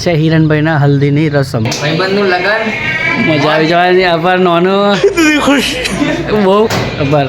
છે હિરણભાઈના હલ્દીની રસમ. ભાઈબંધનું લગન મજા આવી જવાની. આભાર નોનો બહુ આભાર.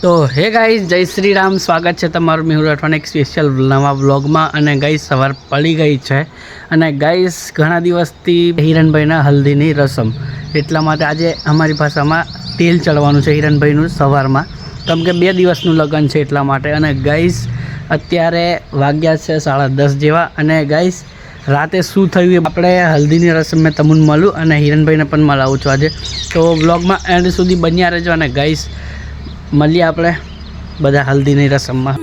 તો હે ગાઈઝ, જય શ્રી રામ. સ્વાગત છે તમારું મેહુલ રાઠવાના એક સ્પેશિયલ નવા વ્લોગમાં. અને ગાઈઝ સવાર પડી ગઈ છે અને ગાઈઝ ઘણા દિવસથી હિરણભાઈના હલ્દીની રસમ, એટલા માટે આજે અમારી ભાષામાં તેલ ચડવાનું છે હિરણભાઈનું સવારમાં, કેમ કે 2 દિવસનું લગ્ન છે એટલા માટે. અને ગાઈઝ અત્યારે વાગ્યા છે 10:30 જેવા. અને ગાઈઝ રાતે શું થયું એ આપણે હલ્દીની રસમ મેં તમને મળું અને હિરણભાઈને પણ મળાવું છું આજે. તો વ્લોગમાં એન્ડ સુધી બન્યા રહેજો. અને ગાઈઝ મળીએ આપણે બધા હલ્દીની રસમમાં.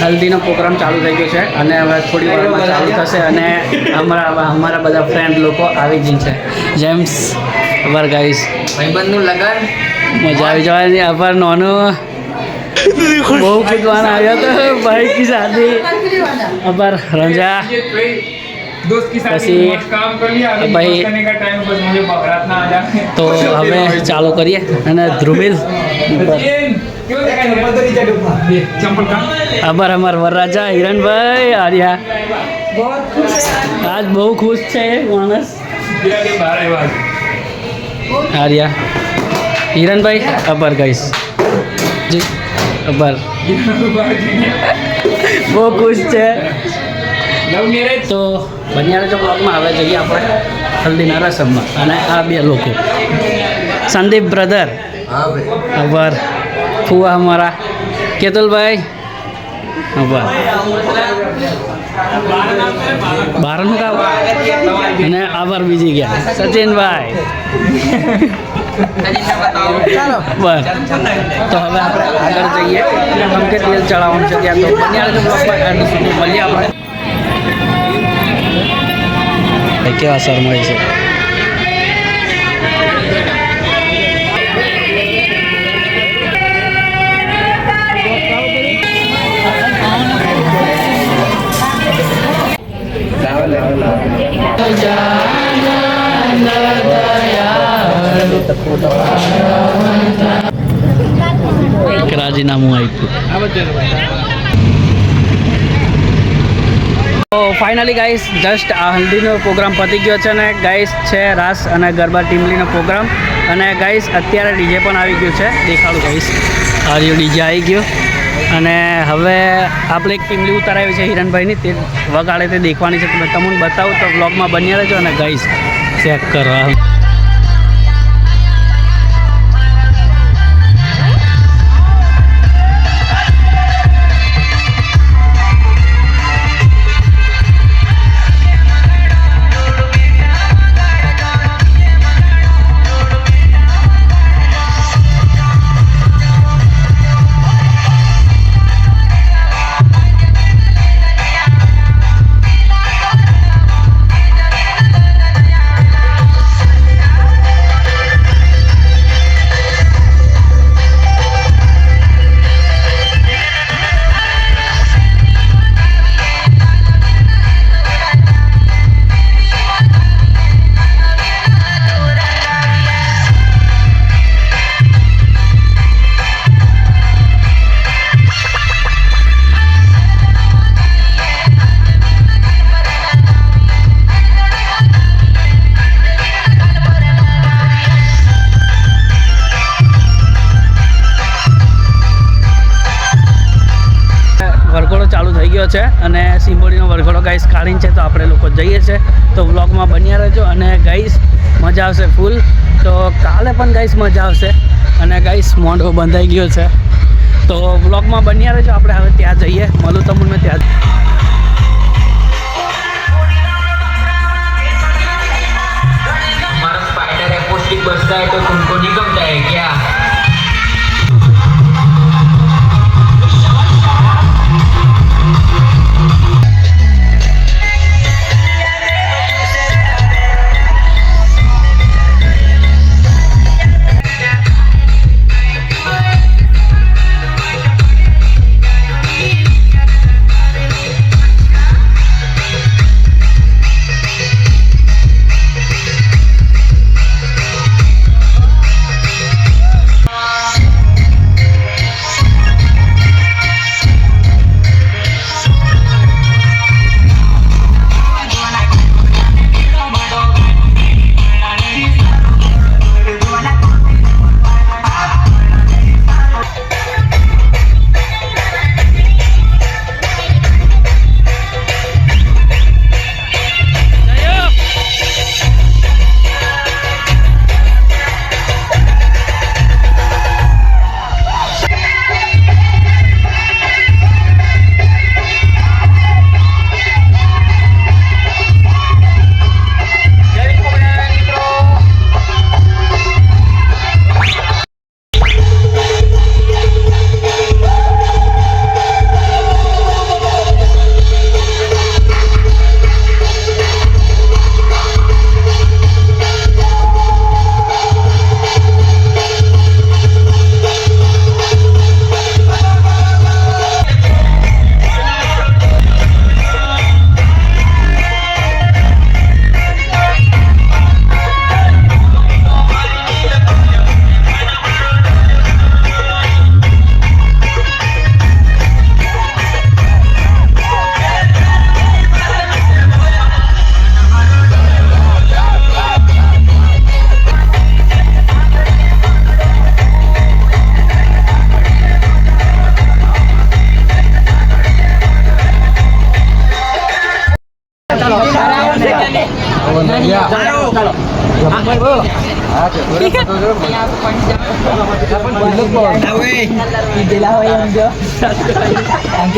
હલ્દીનો પ્રોગ્રામ ચાલુ થઈ ગયો છે અને હવે થોડી વારમાં ચાલુ થશે. અને અમારા બધા ફ્રેન્ડ લોકો આવી જ છે. જેમ્સ આભાર ગાઈસ. ભાઈબંધનું લગન મજા આવી જવાની. આભાર નોનો બહુ કૂદવાના આવ્યો તો ભાઈ કી શાદી. આભાર રંજા. दोस्त की शादी में काम कर लिया, अभी भाई करने का टाइम बस मुझे बारात ना आ जाए. તો હવે ચાલુ કરીએ. અને ધ્રુમિલ क्यों देखा चप्पल तो नीचे डूबा चप्पल का. આભાર અમારા વરરાજા હિરણભાઈ આર્યા. આજ બહુ ખુશ છે માણસ. धीरे धीरे बाहर आवाज આર્યા હિરણભાઈ આભાર ગાઈસ જી આભાર. બહુ ખુશ છે. लव मैरिज તો બન્યા રહેજો બ્લોગમાં. હવે જઈએ આપણે હલ્દીના રસમમાં. અને આ 2 લોકો સંદીપ બ્રધર આભાર. ફુવા અમારા કેતુલભાઈ આભાર. બારનું કામ અને આભાર બીજી ગયા સચિનભાઈ. બસ તો હવે આપણે આગળ જઈએ. કેમ કે તેલ ચડાવવાનું છે ત્યાં. તો બન્યા રહેજો બ્લોગમાં. એન્ડ સુધી મળીએ આપણે. કેવા શરમાય છે. રાજીનામું આપ્યું. તો ફાઇનલી ગાઈસ જસ્ટ આ હલ્દીનો પ્રોગ્રામ પતી ગયો છે. અને ગાઈસ છે રાસ અને ગરબા ટીમલીનો પ્રોગ્રામ. અને ગાઈસ અત્યારે ડીજે પણ આવી ગયું છે. દેખાડું ગાઈસ. હાર્યું ડીજે આવી ગયું. અને હવે આપણે એક ટીમલી ઉતારાવી છે હિરણભાઈની, તે વગાડે તે દેખવાની છે. તમે તમને બતાવું તો વ્લોગમાં બન્યા રહેજો. અને ગાઈસ ચેક કરો. વરઘોડો ચાલુ થઈ ગયો છે અને સિંબોડીનો વરઘોડો ગાઈસ કાઢીને છે. તો આપણે લોકો જઈએ છીએ. તો વ્લોગમાં બન્યા રહેજો. અને ગાઈસ મજા આવશે ફૂલ. તો કાલે પણ ગાઈસ મજા આવશે. અને ગાઈસ મોંઢો બંધાઈ ગયો છે. તો વ્લોગમાં બન્યા રહેજો. આપણે હવે ત્યાં જઈએ. મળું તમને ત્યાં. हमारा स्पाइडर है, पौष्टिक बचता है तो तुमको नहीं कमता है क्या.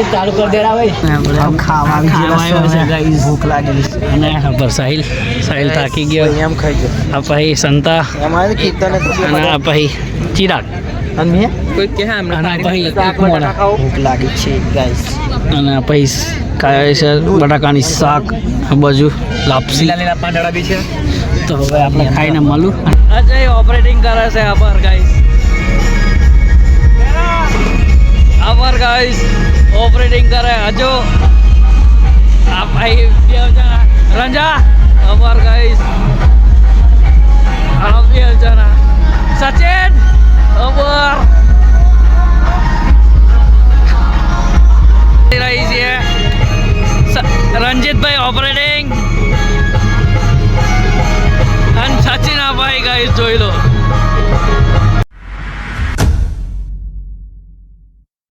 ચાલુ કરી દેડા હોય ખાવા ભૂખ લાગેલી અને હા પર સાહિલ થાકી ગયો એમ ખાઈ ગયો આ ભાઈ સંતા એમાં કીર્તન અને આ ભાઈ ચિરાગ અને કોઈ કે અને આ ભાઈ મોડા ભૂખ લાગી છે ગાઈસ અને આ ભાઈ કાય છે બટાકાની શાક આ બાજુ લાપસી લીલા પાંદડા બી છે તો હવે આપણે ખાઈને મળું અજય ઓપરેટિંગ કરે છે આભાર ગાઈસ ઓપરેટિંગ કરે હજો આ ભાઈ બે જણા રંજા આભાર ગાઈસ આ બે જણા સચિન આભાર રહી છે રંજીતભાઈ ઓપરેટિંગ